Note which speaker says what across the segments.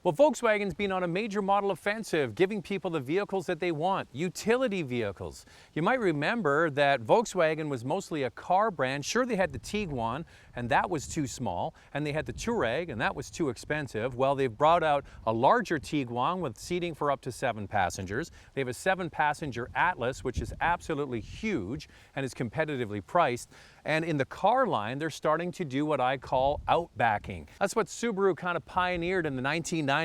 Speaker 1: Well, Volkswagen's been on a major model offensive, giving people the vehicles that they want, utility vehicles. You might remember that Volkswagen was mostly a car brand. Sure, they had the Tiguan, and that was too small, and they had the Touareg, and that was too expensive. Well, they've brought out a larger Tiguan with seating for up to 7 passengers. They have a 7-passenger Atlas, which is absolutely huge and is competitively priced. And in the car line, they're starting to do what I call outbacking. That's what Subaru kind of pioneered in the 1990s.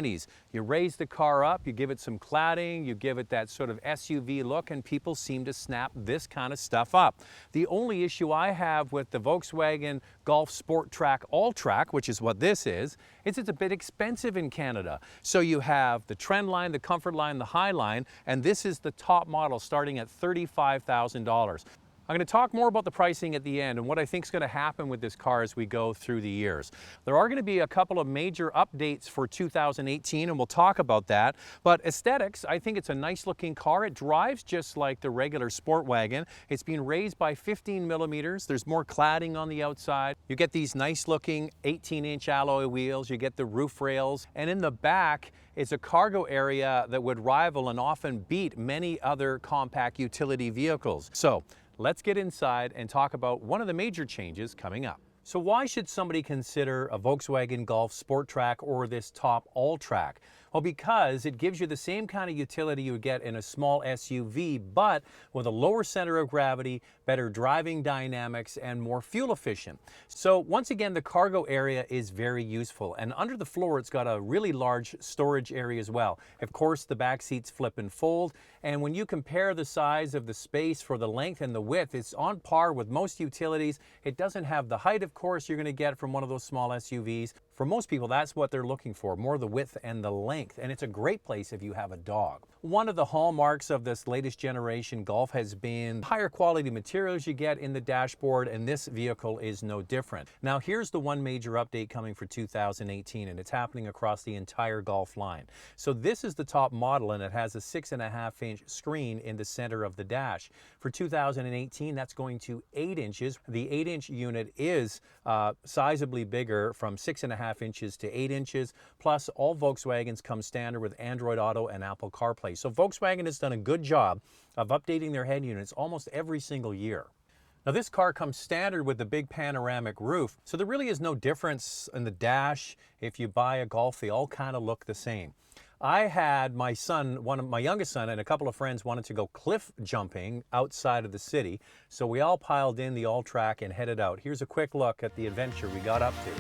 Speaker 1: You raise the car up, you give it some cladding, you give it that sort of SUV look, and people seem to snap this kind of stuff up. The only issue I have with the Volkswagen Golf Sportwagen Alltrack, which is what this is it's a bit expensive in Canada. So you have the Trend line, the Comfort line, the High line, and this is the top model starting at $35,000. I'm going to talk more about the pricing at the end and what I think is going to happen with this car as we go through the years. There are going to be a couple of major updates for 2018, and we'll talk about that. But aesthetics, I think it's a nice looking car. It drives just like the regular Sportwagen. It's been raised by 15 millimeters. There's more cladding on the outside. You get these nice looking 18-inch alloy wheels. You get the roof rails. And in the back, it's a cargo area that would rival and often beat many other compact utility vehicles. So let's get inside and talk about one of the major changes coming up. So why should somebody consider a Volkswagen Golf Sportwagen or this top Alltrack? Well, because it gives you the same kind of utility you would get in a small SUV, but with a lower center of gravity, better driving dynamics, and more fuel efficient. So once again, the cargo area is very useful. And under the floor, it's got a really large storage area as well. Of course, the back seats flip and fold. And when you compare the size of the space for the length and the width, it's on par with most utilities. It doesn't have the height, of course, you're going to get from one of those small SUVs. For most people, that's what they're looking for, more the width and the length. And it's a great place if you have a dog. One of the hallmarks of this latest generation Golf has been higher quality materials you get in the dashboard, and this vehicle is no different. Now, here's the one major update coming for 2018, and it's happening across the entire Golf line. So this is the top model, and it has a 6.5-inch screen in the center of the dash. For 2018, that's going to 8 inches. The 8-inch unit is sizably bigger, from 6.5 inches to 8 inches. Plus, all Volkswagens come standard with Android Auto and Apple CarPlay. So Volkswagen has done a good job of updating their head units almost every single year. Now, this car comes standard with the big panoramic roof, so there really is no difference in the dash. If you buy a Golf, they all kind of look the same. I had my son, my youngest son, and a couple of friends wanted to go cliff jumping outside of the city, so we all piled in the Alltrack and headed out. Here's a quick look at the adventure we got up to.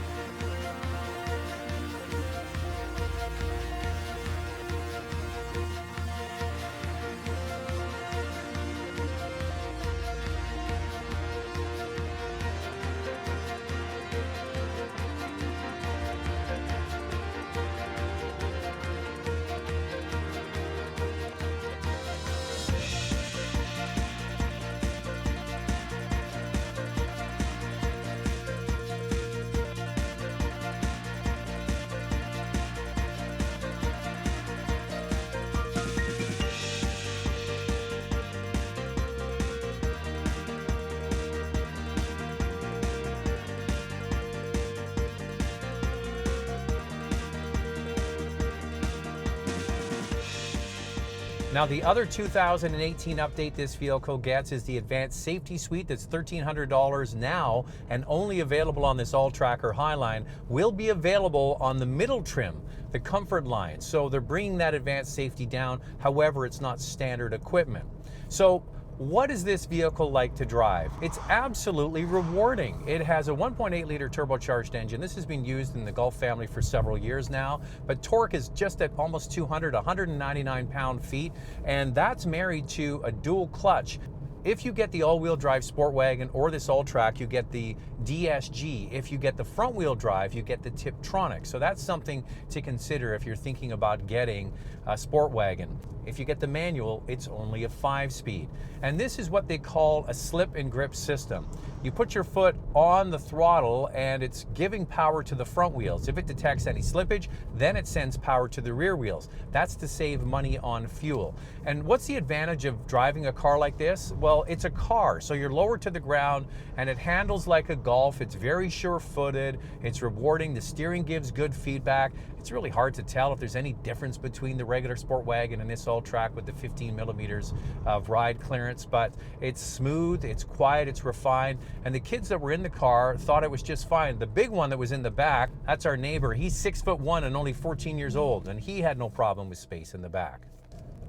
Speaker 1: Now, the other 2018 update this vehicle gets is the Advanced Safety Suite. That's $1,300 now and only available on this Alltrack or Highline. Will be available on the middle trim, the Comfort line. So they're bringing that advanced safety down. However, it's not standard equipment. So what is this vehicle like to drive? It's absolutely rewarding. It has a 1.8-liter turbocharged engine. This has been used in the Golf family for several years now, but torque is just at almost 199 pound-feet, and that's married to a dual clutch. If you get the all-wheel drive Sportwagen or this Alltrack, you get the DSG. If you get the front-wheel drive, you get the Tiptronic. So that's something to consider if you're thinking about getting a Sportwagen. If you get the manual, it's only a 5-speed. And this is what they call a slip and grip system. You put your foot on the throttle and it's giving power to the front wheels. If it detects any slippage, then it sends power to the rear wheels. That's to save money on fuel. And what's the advantage of driving a car like this? Well, Well, it's a car, so you're lower to the ground and it handles like a Golf. It's very sure-footed, it's rewarding, the steering gives good feedback. It's really hard to tell if there's any difference between the regular Sportwagen and this Alltrack with the 15 millimeters of ride clearance, but it's smooth, it's quiet, it's refined, and the kids that were in the car thought it was just fine. The big one that was in the back, that's our neighbor. He's 6'1" and only 14 years old, and he had no problem with space in the back.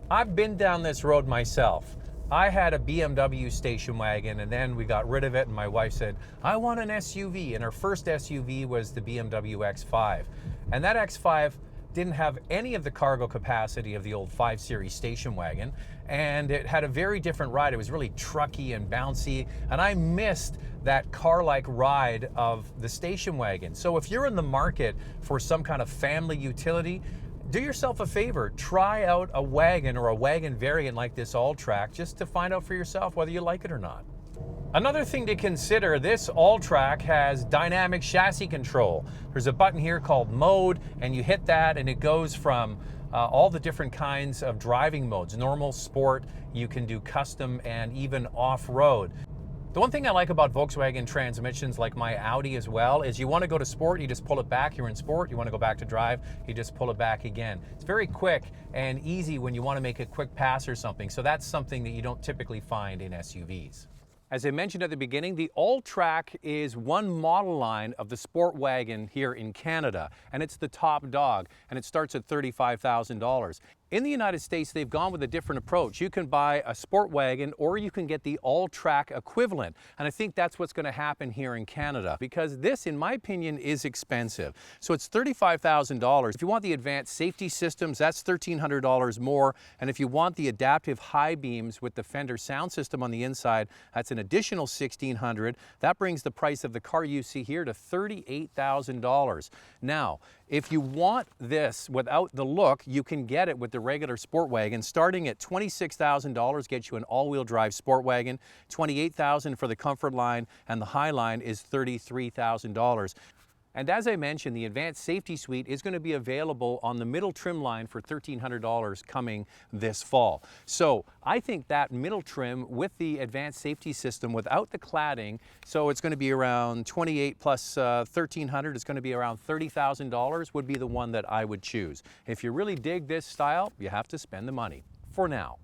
Speaker 1: I've been down this road myself. I had a BMW station wagon and then we got rid of it and my wife said, I want an SUV. And her first SUV was the BMW X5. And that X5 didn't have any of the cargo capacity of the old 5 Series station wagon. And it had a very different ride. It was really trucky and bouncy. And I missed that car-like ride of the station wagon. So if you're in the market for some kind of family utility, do yourself a favor, try out a wagon or a wagon variant like this Alltrack just to find out for yourself whether you like it or not. Another thing to consider, this Alltrack has dynamic chassis control. There's a button here called mode and you hit that and it goes from all the different kinds of driving modes, normal, sport, you can do custom and even off-road. The one thing I like about Volkswagen transmissions, like my Audi as well, is you want to go to sport, you just pull it back, you're in sport. You want to go back to drive, you just pull it back again. It's very quick and easy when you want to make a quick pass or something. So that's something that you don't typically find in SUVs. As I mentioned at the beginning, the Alltrack is one model line of the Sportwagen here in Canada, and it's the top dog, and it starts at $35,000. In the United States, they've gone with a different approach. You can buy a Sportwagen or you can get the Alltrack equivalent. And I think that's what's going to happen here in Canada because this, in my opinion, is expensive. So it's $35,000. If you want the advanced safety systems, that's $1,300 more. And if you want the adaptive high beams with the Fender sound system on the inside, that's an additional $1,600. That brings the price of the car you see here to $38,000. Now, if you want this without the look, you can get it with the regular Sportwagen. Starting at $26,000 gets you an all-wheel drive Sportwagen, $28,000 for the Comfort line, and the High line is $33,000. And as I mentioned, the Advanced Safety Suite is going to be available on the middle trim line for $1,300 coming this fall. So I think that middle trim with the Advanced Safety System without the cladding, so it's going to be around $28,000 plus $1,300, it's going to be around $30,000 would be the one that I would choose. If you really dig this style, you have to spend the money for now.